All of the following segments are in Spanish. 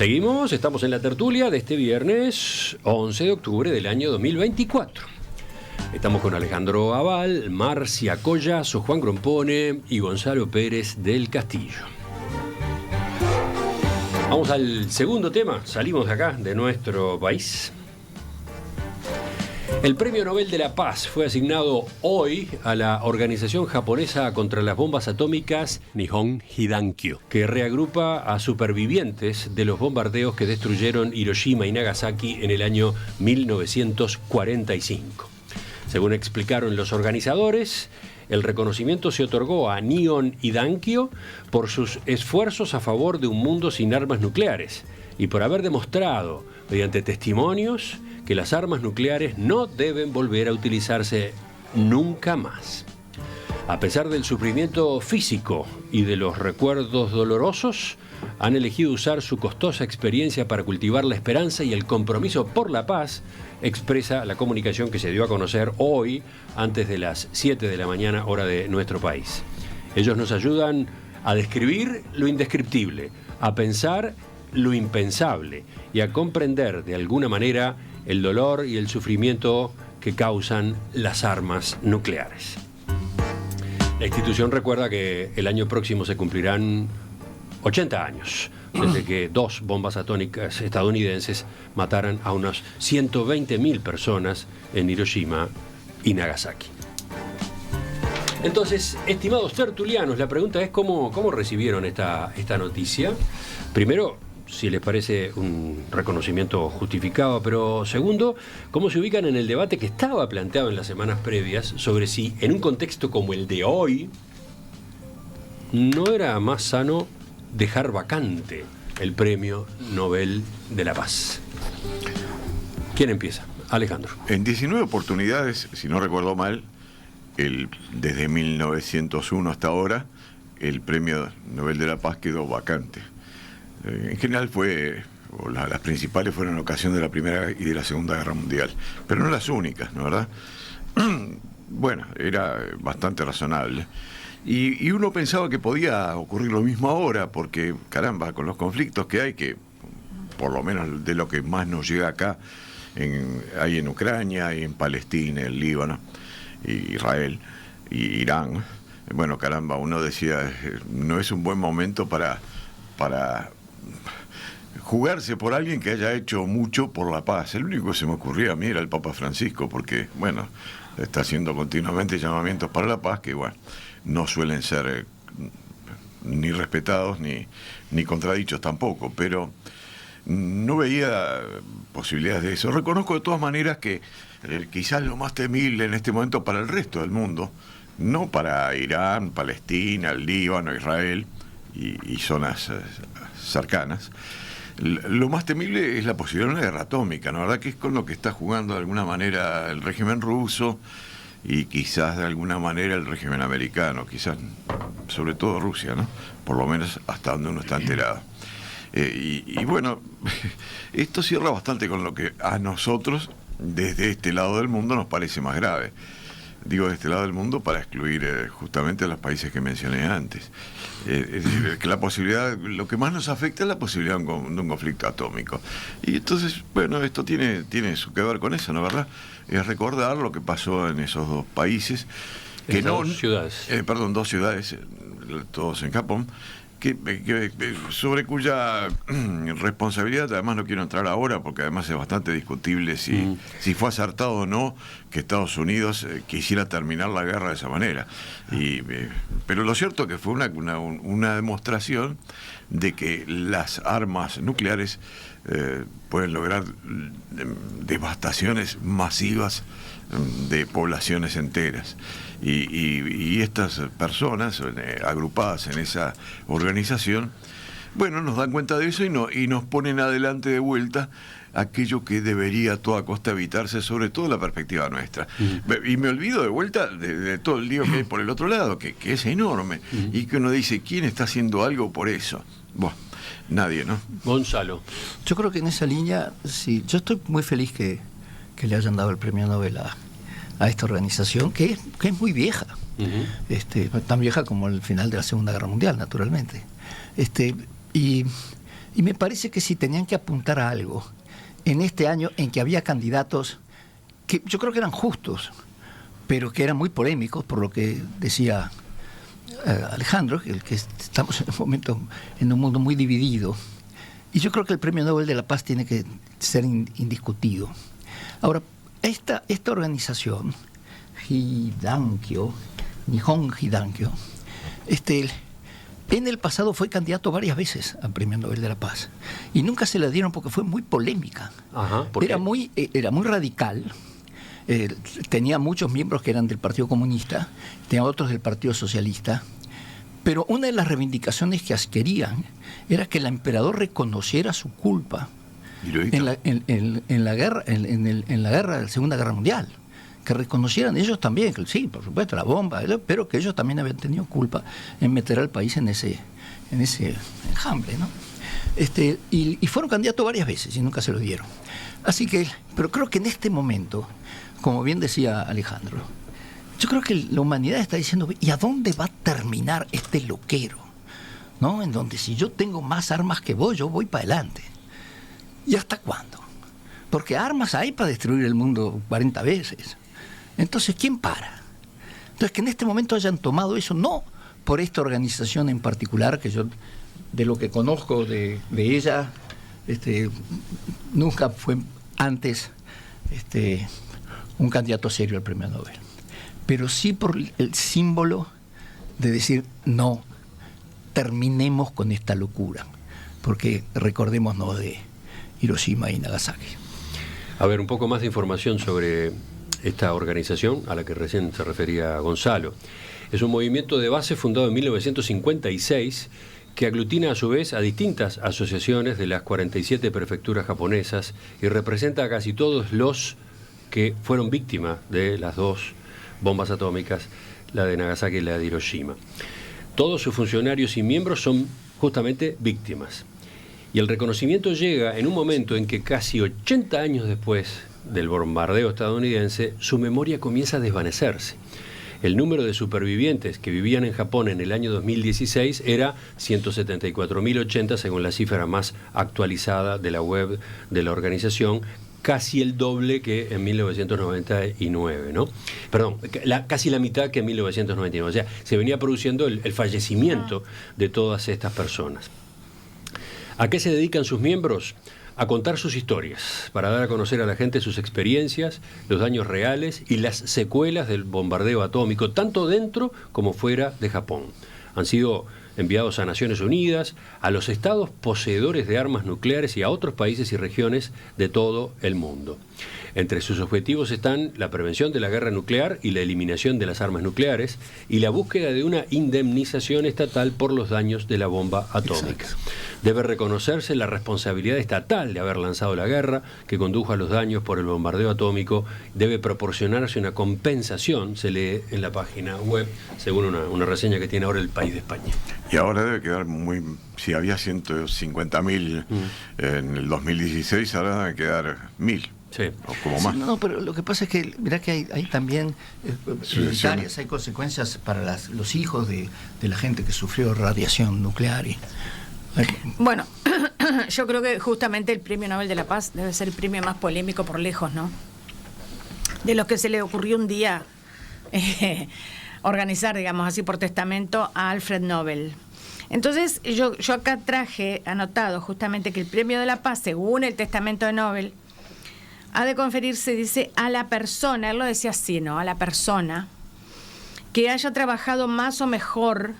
Seguimos, estamos en la tertulia de este viernes 11 de octubre del año 2024. Estamos con Alejandro Aval, Marcia Collazo, Juan Grompone y Gonzalo Pérez del Castillo. Vamos al segundo tema, salimos de acá, de nuestro país. El Premio Nobel de la Paz fue asignado hoy a la organización japonesa contra las bombas atómicas Nihon Hidankyo, que reagrupa a supervivientes de los bombardeos que destruyeron Hiroshima y Nagasaki en el año 1945. Según explicaron los organizadores, el reconocimiento se otorgó a Nihon Hidankyo por sus esfuerzos a favor de un mundo sin armas nucleares y por haber demostrado, mediante testimonios, que las armas nucleares no deben volver a utilizarse nunca más. A pesar del sufrimiento físico y de los recuerdos dolorosos, han elegido usar su costosa experiencia para cultivar la esperanza y el compromiso por la paz, expresa la comunicación que se dio a conocer hoy, antes de las 7 de la mañana, hora de nuestro país. Ellos nos ayudan a describir lo indescriptible, a pensar lo impensable y a comprender de alguna manera el dolor y el sufrimiento que causan las armas nucleares. La institución recuerda que el año próximo se cumplirán 80 años desde que 2 bombas atómicas estadounidenses mataran a unas 120.000 personas en Hiroshima y Nagasaki. Entonces, estimados tertulianos, la pregunta es ¿cómo recibieron esta noticia? Primero, si les parece un reconocimiento justificado, pero segundo, cómo se ubican en el debate que estaba planteado en las semanas previas sobre si, en un contexto como el de hoy, no era más sano dejar vacante el Premio Nobel de la Paz. ¿Quién empieza? Alejandro. En 19 oportunidades, si no recuerdo mal, desde 1901 hasta ahora, el Premio Nobel de la Paz quedó vacante. En general las principales fueron en ocasión de la Primera y de la Segunda Guerra Mundial, pero no las únicas, ¿no, verdad? Bueno, era bastante razonable. Y uno pensaba que podía ocurrir lo mismo ahora, porque, caramba, con los conflictos que hay, que por lo menos de lo que más nos llega acá, hay en Ucrania, hay en Palestina, en Líbano, y Israel, y Irán. Bueno, caramba, uno decía, no es un buen momento para jugarse por alguien que haya hecho mucho por la paz. El único que se me ocurría a mí era el Papa Francisco, porque, bueno, está haciendo continuamente llamamientos para la paz que, bueno, no suelen ser ni respetados ni contradichos tampoco, pero no veía posibilidades de eso. Reconozco de todas maneras que quizás lo más temible en este momento para el resto del mundo, no para Irán, Palestina, el Líbano, Israel y zonas cercanas, lo más temible es la posibilidad de una guerra atómica, ¿no? La verdad que es con lo que está jugando de alguna manera el régimen ruso y quizás de alguna manera el régimen americano, quizás sobre todo Rusia, ¿no? Por lo menos hasta donde uno está enterado. Y bueno, esto cierra bastante con lo que a nosotros, desde este lado del mundo, nos parece más grave. Digo de este lado del mundo para excluir justamente a los países que mencioné antes. Es decir, que la posibilidad, lo que más nos afecta es la posibilidad de un conflicto atómico. Y entonces, bueno, esto tiene su que ver con eso, ¿no, verdad? Es recordar lo que pasó en esos 2 países. Que dos ciudades. Dos ciudades, todos en Japón, sobre cuya responsabilidad, además no quiero entrar ahora porque además es bastante discutible si fue acertado o no que Estados Unidos quisiera terminar la guerra de esa manera. Pero lo cierto es que fue una demostración de que las armas nucleares pueden lograr devastaciones masivas de poblaciones enteras. Y estas personas agrupadas en esa organización, bueno, nos dan cuenta de eso y nos ponen adelante de vuelta aquello que debería a toda costa evitarse, sobre todo la perspectiva nuestra. Y me olvido de vuelta de todo el lío que hay por el otro lado, que es enorme, y que uno dice, ¿quién está haciendo algo por eso? Bueno, nadie, ¿no? Gonzalo. Yo creo que en esa línea, sí, yo estoy muy feliz que le hayan dado el premio Nobel a esta organización, que es muy vieja, tan vieja como el final de la Segunda Guerra Mundial, naturalmente. Y Y me parece que si tenían que apuntar a algo en este año en que había candidatos que yo creo que eran justos, pero que eran muy polémicos, por lo que decía Alejandro, que estamos en un momento, en un mundo muy dividido. Y yo creo que el Premio Nobel de la Paz tiene que ser indiscutido. Ahora, esta organización, Nihon Hidankyo, en el pasado fue candidato varias veces al Premio Nobel de la Paz y nunca se la dieron porque fue muy polémica. Ajá, ¿por qué? Era muy radical. Tenía muchos miembros que eran del Partido Comunista, tenía otros del Partido Socialista, pero una de las reivindicaciones que querían era que el emperador reconociera su culpa en la guerra de la Segunda Guerra Mundial, que reconocieran ellos también, que sí, por supuesto, la bomba, pero que ellos también habían tenido culpa en meter al país en ese enjambre, ¿no? Y fueron candidatos varias veces y nunca se lo dieron. Así que, pero creo que en este momento, como bien decía Alejandro, yo creo que la humanidad está diciendo, ¿y a dónde va a terminar este loquero? ¿No? En donde si yo tengo más armas que vos, yo voy para adelante. ¿Y hasta cuándo? Porque armas hay para destruir el mundo 40 veces. Entonces, ¿quién para? Entonces, que en este momento hayan tomado eso, no por esta organización en particular, que yo, de lo que conozco de ella, nunca fue antes un candidato serio al Premio Nobel, pero sí por el símbolo de decir, no, terminemos con esta locura, porque recordémonos de Hiroshima y Nagasaki. A ver, un poco más de información sobre esta organización a la que recién se refería Gonzalo. Es un movimiento de base fundado en 1956 que aglutina a su vez a distintas asociaciones de las 47 prefecturas japonesas y representa a casi todos los que fueron víctimas de las dos bombas atómicas, la de Nagasaki y la de Hiroshima. Todos sus funcionarios y miembros son justamente víctimas. Y el reconocimiento llega en un momento en que casi 80 años después del bombardeo estadounidense, su memoria comienza a desvanecerse. El número de supervivientes que vivían en Japón en el año 2016 era 174.080, según la cifra más actualizada de la web de la organización, casi el doble que en 1999, ¿no? Perdón, casi la mitad que en 1999. O sea, se venía produciendo el fallecimiento de todas estas personas. ¿A qué se dedican sus miembros? A contar sus historias, para dar a conocer a la gente sus experiencias, los daños reales y las secuelas del bombardeo atómico, tanto dentro como fuera de Japón. Han sido enviados a Naciones Unidas, a los estados poseedores de armas nucleares y a otros países y regiones de todo el mundo. Entre sus objetivos están la prevención de la guerra nuclear y la eliminación de las armas nucleares y la búsqueda de una indemnización estatal por los daños de la bomba atómica. Exacto. Debe reconocerse la responsabilidad estatal de haber lanzado la guerra que condujo a los daños por el bombardeo atómico. Debe proporcionarse una compensación, se lee en la página web, según una reseña que tiene ahora El País de España. Y ahora debe quedar muy... Si había 150.000 en el 2016, ahora debe quedar 1.000. Sí. O como más. No, pero lo que pasa es que, mirá que hay también hereditarias, hay consecuencias para los hijos de la gente que sufrió radiación nuclear. Bueno, yo creo que justamente el Premio Nobel de la Paz debe ser el premio más polémico por lejos, ¿no? De los que se le ocurrió un día organizar, digamos así, por testamento a Alfred Nobel. Entonces, yo acá traje anotado justamente que el Premio de la Paz, según el testamento de Nobel, ha de conferirse, dice, a la persona, él lo decía así, ¿no? A la persona que haya trabajado más o mejor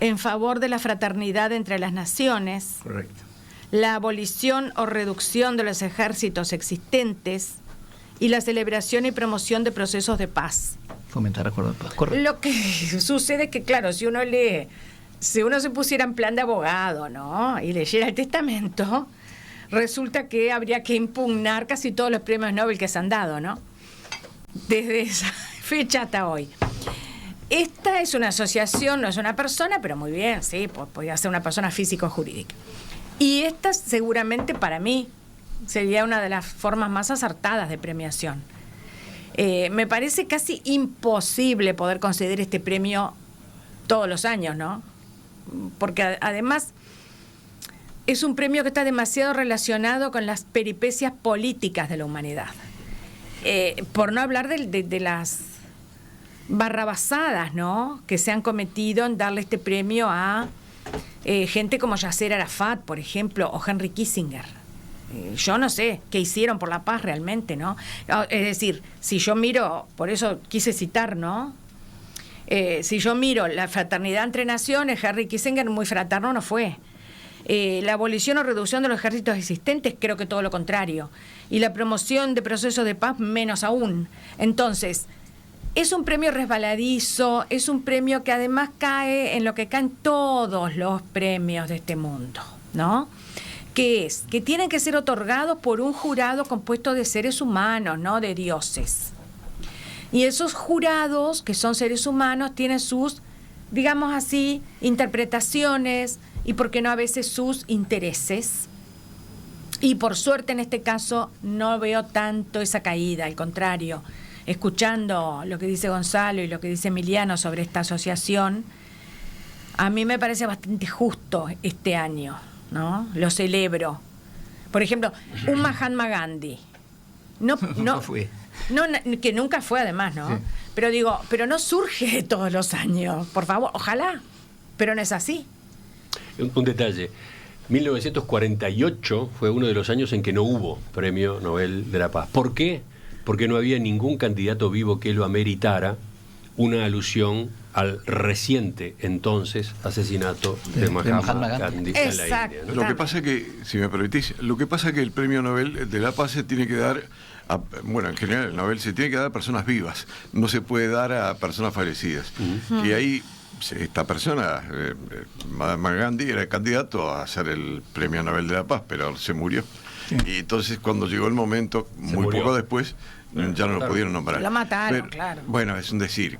en favor de la fraternidad entre las naciones, Correcto. la abolición o reducción de los ejércitos existentes y la celebración y promoción de procesos de paz. Fomentar acuerdos de paz. Correcto. Lo que sucede es que, claro, si uno se pusiera en plan de abogado, ¿no? Y leyera el testamento, resulta que habría que impugnar casi todos los premios Nobel que se han dado, ¿no? Desde esa fecha hasta hoy. Esta es una asociación, no es una persona, pero muy bien, sí, podría ser una persona físico-jurídica. Y esta seguramente para mí sería una de las formas más acertadas de premiación. Me parece casi imposible poder conceder este premio todos los años, ¿no? Porque además es un premio que está demasiado relacionado con las peripecias políticas de la humanidad. Por no hablar de las barrabasadas, ¿no?, que se han cometido en darle este premio a gente como Yasser Arafat, por ejemplo, o Henry Kissinger. Yo no sé qué hicieron por la paz realmente, ¿no? Es decir, si yo miro, por eso quise citar, ¿no? Si yo miro la fraternidad entre naciones, Henry Kissinger muy fraterno no fue. La abolición o reducción de los ejércitos existentes, creo que todo lo contrario. Y la promoción de procesos de paz, menos aún. Entonces, es un premio resbaladizo, es un premio que además cae en lo que caen todos los premios de este mundo, ¿no? Que es que tienen que ser otorgados por un jurado compuesto de seres humanos, no de dioses. Y esos jurados, que son seres humanos, tienen sus, digamos así, interpretaciones y, por qué no, a veces sus intereses. Y por suerte en este caso no veo tanto esa caída, al contrario, escuchando lo que dice Gonzalo y lo que dice Emiliano sobre esta asociación, a mí me parece bastante justo este año, ¿no? Lo celebro. Por ejemplo, un Mahatma Gandhi. No fue. No, que nunca fue además, ¿no? Sí. Pero digo, pero no surge todos los años, por favor, ojalá, pero no es así. Un detalle, 1948 fue uno de los años en que no hubo Premio Nobel de la Paz. ¿Por qué? Porque no había ningún candidato vivo que lo ameritara, una alusión al reciente entonces asesinato de Mahatma Gandhi en la India, ¿no? Lo que pasa que, si me permitís, que el Premio Nobel de la Paz se tiene que dar bueno, en general el Nobel se tiene que dar a personas vivas, no se puede dar a personas fallecidas. Y ahí esta persona, Mahatma Gandhi, era el candidato a hacer el Premio Nobel de la Paz, pero se murió. Sí. Y entonces cuando llegó el momento, muy poco después, ya no lo pudieron nombrar. Lo mataron, claro. Bueno, es un decir.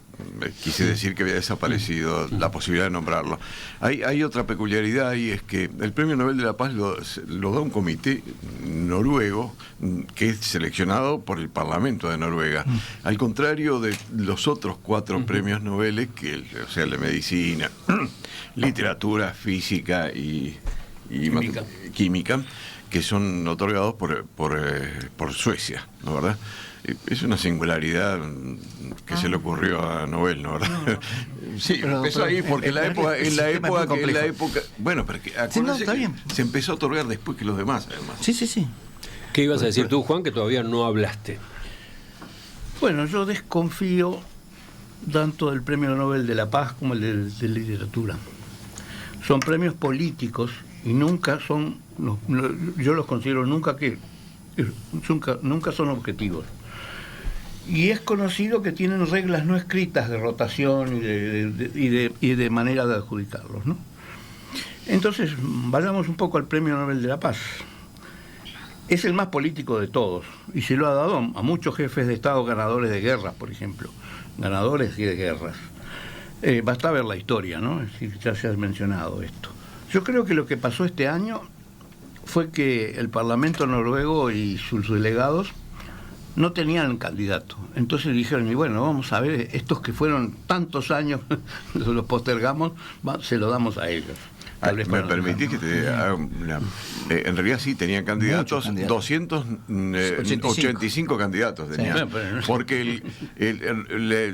Quise decir que había desaparecido la posibilidad de nombrarlo. Hay otra peculiaridad y es que el Premio Nobel de la Paz lo da un comité noruego que es seleccionado por el Parlamento de Noruega. Al contrario de los otros 4 premios Nobel, o sea, el de medicina, literatura, física y química, que son otorgados por Suecia, ¿no, verdad? Es una singularidad que se le ocurrió a Nobel, ¿no? ¿Verdad? Sí, pero empezó ahí porque en la época, bueno, pero se empezó a otorgar después que los demás, además. Sí. ¿Qué ibas a decir tú, Juan, que todavía no hablaste? Bueno, yo desconfío tanto del Premio Nobel de la Paz como el de literatura. Son premios políticos y nunca son, yo los considero nunca son objetivos. Y es conocido que tienen reglas no escritas de rotación y de manera de adjudicarlos, ¿no? Entonces, vayamos un poco al Premio Nobel de la Paz. Es el más político de todos y se lo ha dado a muchos jefes de Estado ganadores de guerras, por ejemplo. Ganadores y de guerras. Basta ver la historia, ¿no? Es decir, ya se ha mencionado esto. Yo creo que lo que pasó este año fue que el Parlamento noruego y sus delegados no tenían candidato. Entonces dijeron, y bueno, vamos a ver, estos que fueron tantos años, los postergamos, se lo damos a ellos. ¿Me permitís que te haga una... en realidad sí, tenían candidatos, 285 candidatos tenían. Porque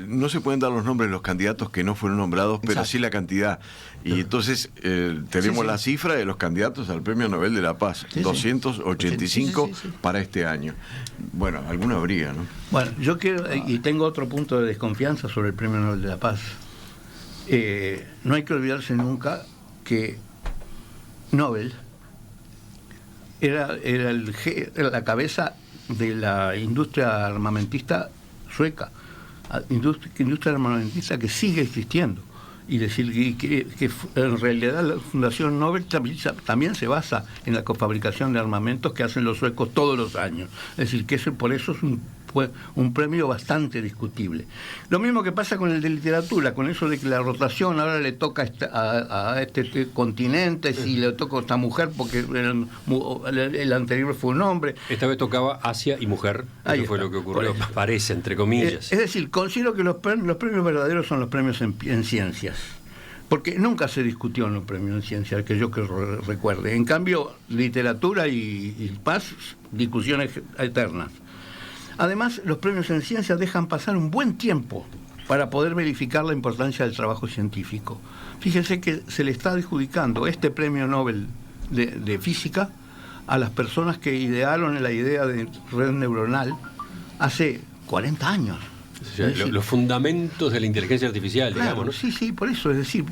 no se pueden dar los nombres de los candidatos que no fueron nombrados, pero sí la cantidad. Y entonces tenemos la cifra de los candidatos al Premio Nobel de la Paz, 285 para este año. Bueno, alguno habría, ¿no? Bueno, yo quiero, y tengo otro punto de desconfianza sobre el Premio Nobel de la Paz. No hay que olvidarse nunca que Nobel era la cabeza de la industria armamentista sueca, industria armamentista que sigue existiendo. Y decir que en realidad la Fundación Nobel también se basa en la cofabricación de armamentos que hacen los suecos todos los años. Es decir, que por eso es un premio bastante discutible. Lo mismo que pasa con el de literatura, con eso de que la rotación ahora le toca a este continente, si le toca a esta mujer, porque el anterior fue un hombre. Esta vez tocaba Asia y mujer, eso fue lo que ocurrió, parece, entre comillas. Es decir, considero que los premios verdaderos son los premios en ciencias. Porque nunca se discutió en los premios en ciencia, que yo recuerde. En cambio, literatura y paz, discusiones eternas. Además, los premios en ciencia dejan pasar un buen tiempo para poder verificar la importancia del trabajo científico. Fíjense que se le está adjudicando este premio Nobel de física a las personas que idearon la idea de red neuronal hace 40 años. O sea, los fundamentos de la inteligencia artificial, Claro, digamos, ¿no? sí, por eso, es decir,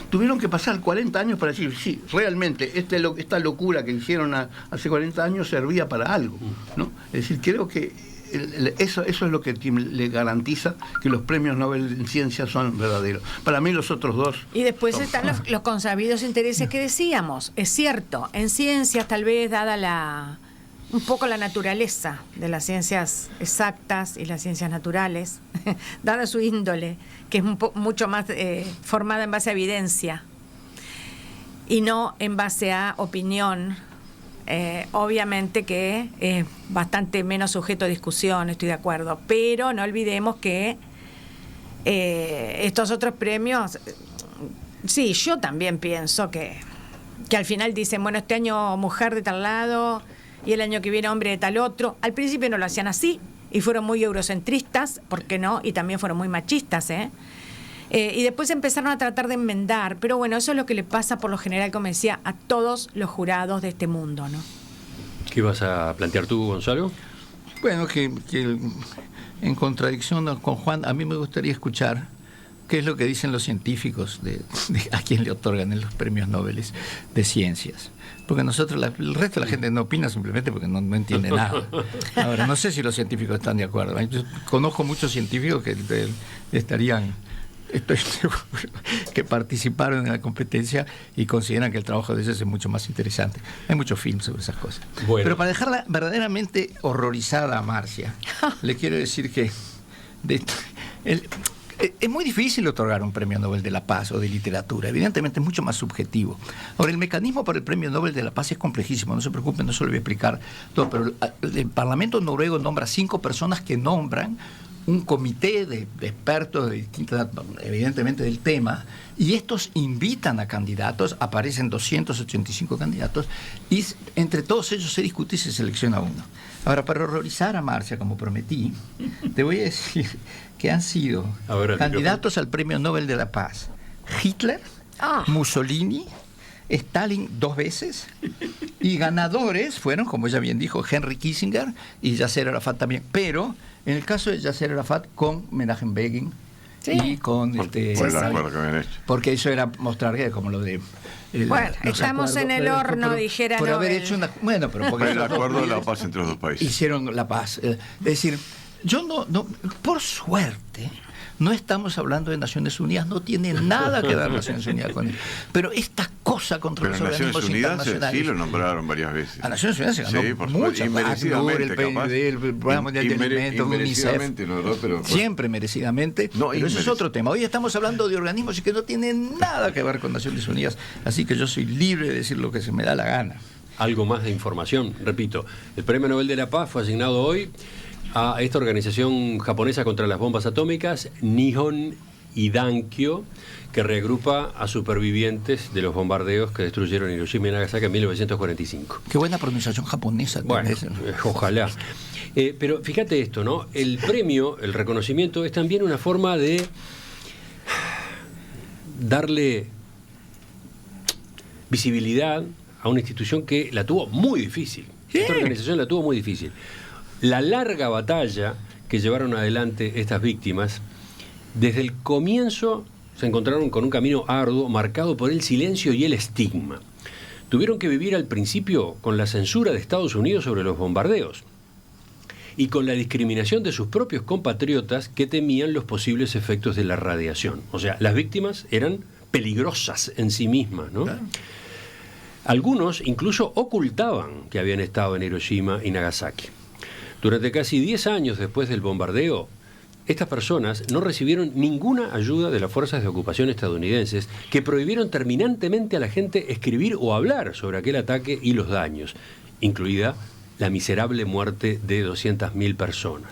tuvieron que pasar 40 años para decir, sí, realmente esta locura que hicieron hace 40 años servía para algo, ¿no? Es decir, creo que eso es lo que le garantiza que los premios Nobel en ciencia son verdaderos. Para mí los otros dos... Y después están los consabidos intereses que decíamos. Es cierto, en ciencias tal vez dada un poco la naturaleza de las ciencias exactas y las ciencias naturales, dada su índole, que es mucho más formada en base a evidencia y no en base a opinión, obviamente que es bastante menos sujeto a discusión, estoy de acuerdo, pero no olvidemos que estos otros premios, sí, yo también pienso que al final dicen, bueno, este año mujer de tal lado y el año que viene hombre de tal otro. Al principio no lo hacían así y fueron muy eurocentristas, ¿por qué no? Y también fueron muy machistas, y después empezaron a tratar de enmendar, pero bueno, eso es lo que le pasa por lo general, como decía, a todos los jurados de este mundo, ¿no? ¿Qué vas a plantear tú, Gonzalo? Bueno, que en contradicción con Juan, a mí me gustaría escuchar qué es lo que dicen los científicos de a quien le otorgan los premios Nobel de ciencias. Porque nosotros, el resto de la gente no opina simplemente porque no entiende nada. Ahora, no sé si los científicos están de acuerdo. Yo conozco muchos científicos que estarían... Estoy seguro que participaron en la competencia y consideran que el trabajo de ellos es mucho más interesante. Hay muchos films sobre esas cosas. Bueno. Pero para dejarla verdaderamente horrorizada a Marcia, le quiero decir que es muy difícil otorgar un premio Nobel de la Paz o de literatura. Evidentemente es mucho más subjetivo. Ahora, el mecanismo para el premio Nobel de la Paz es complejísimo. No se preocupen, no se lo voy a explicar todo. Pero el Parlamento noruego nombra 5 personas que nombran un comité de expertos de distintas, evidentemente del tema, y estos invitan a candidatos, aparecen 285 candidatos, y entre todos ellos se discute y se selecciona uno. Ahora, para horrorizar a Marcia, como prometí, te voy a decir que han sido candidatos al Premio Nobel de la Paz Hitler, Mussolini, Stalin 2 veces, y ganadores fueron, como ella bien dijo, Henry Kissinger y Yasser Arafat también, pero en el caso de Yasser Arafat con Menachem Begin, sí, y con por el acuerdo que habían hecho. Porque eso era mostrar que como lo de bueno, estamos en el horno, dijera por haber hecho una, bueno, pero porque el acuerdo de la paz entre los dos países hicieron la paz. Es decir, yo no por suerte no estamos hablando de Naciones Unidas, no tiene nada que ver Naciones Unidas con él. Pero esta cosa contra los organismos internacionales... Sí lo nombraron varias veces. A Naciones Unidas se ganó mucho. Inmerecidamente, el PNUD, el Programa Mundial de Alimentos, UNICEF. Pero siempre merecidamente. No, pero eso es otro tema. Hoy estamos hablando de organismos que no tienen nada que ver con Naciones Unidas. Así que yo soy libre de decir lo que se me da la gana. Algo más de información, repito. El Premio Nobel de la Paz fue asignado hoy a esta organización japonesa contra las bombas atómicas, Nihon Hidankyo, que reagrupa a supervivientes de los bombardeos que destruyeron Hiroshima y Nagasaki en 1945. Qué buena pronunciación japonesa. Bueno, ojalá. Pero fíjate esto, ¿no? El premio, el reconocimiento, es también una forma de darle visibilidad a una institución que la tuvo muy difícil. ¿Sí? Esta organización la tuvo muy difícil. La larga batalla que llevaron adelante estas víctimas, desde el comienzo se encontraron con un camino arduo marcado por el silencio y el estigma. Tuvieron que vivir al principio con la censura de Estados Unidos sobre los bombardeos y con la discriminación de sus propios compatriotas que temían los posibles efectos de la radiación. O sea, las víctimas eran peligrosas en sí mismas, ¿no? Claro. Algunos incluso ocultaban que habían estado en Hiroshima y Nagasaki. Durante casi 10 años después del bombardeo, estas personas no recibieron ninguna ayuda de las fuerzas de ocupación estadounidenses que prohibieron terminantemente a la gente escribir o hablar sobre aquel ataque y los daños, incluida la miserable muerte de 200.000 personas.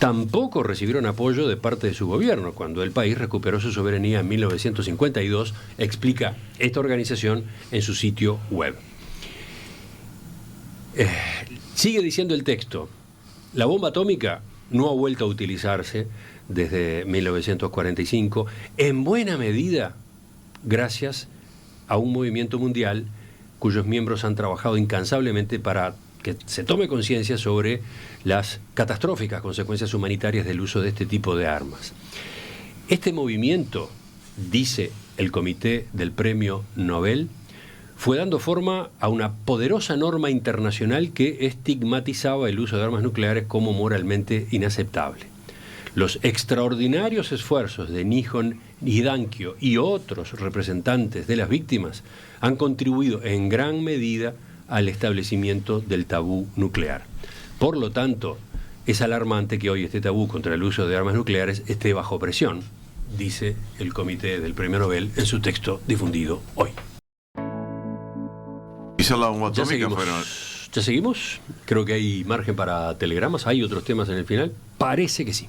tampoco recibieron apoyo de parte de su gobierno cuando el país recuperó su soberanía en 1952, explica esta organización en su sitio web. Sigue diciendo el texto, la bomba atómica no ha vuelto a utilizarse desde 1945, en buena medida gracias a un movimiento mundial cuyos miembros han trabajado incansablemente para que se tome conciencia sobre las catastróficas consecuencias humanitarias del uso de este tipo de armas. Este movimiento, dice el Comité del Premio Nobel, fue dando forma a una poderosa norma internacional que estigmatizaba el uso de armas nucleares como moralmente inaceptable. Los extraordinarios esfuerzos de Nihon Hidankyo y otros representantes de las víctimas han contribuido en gran medida al establecimiento del tabú nuclear. Por lo tanto, es alarmante que hoy este tabú contra el uso de armas nucleares esté bajo presión, dice el Comité del Premio Nobel en su texto difundido hoy. Quizá la bomba atómica fueron... ¿Ya seguimos? Creo que hay margen para telegramas. ¿Hay otros temas en el final? Parece que sí.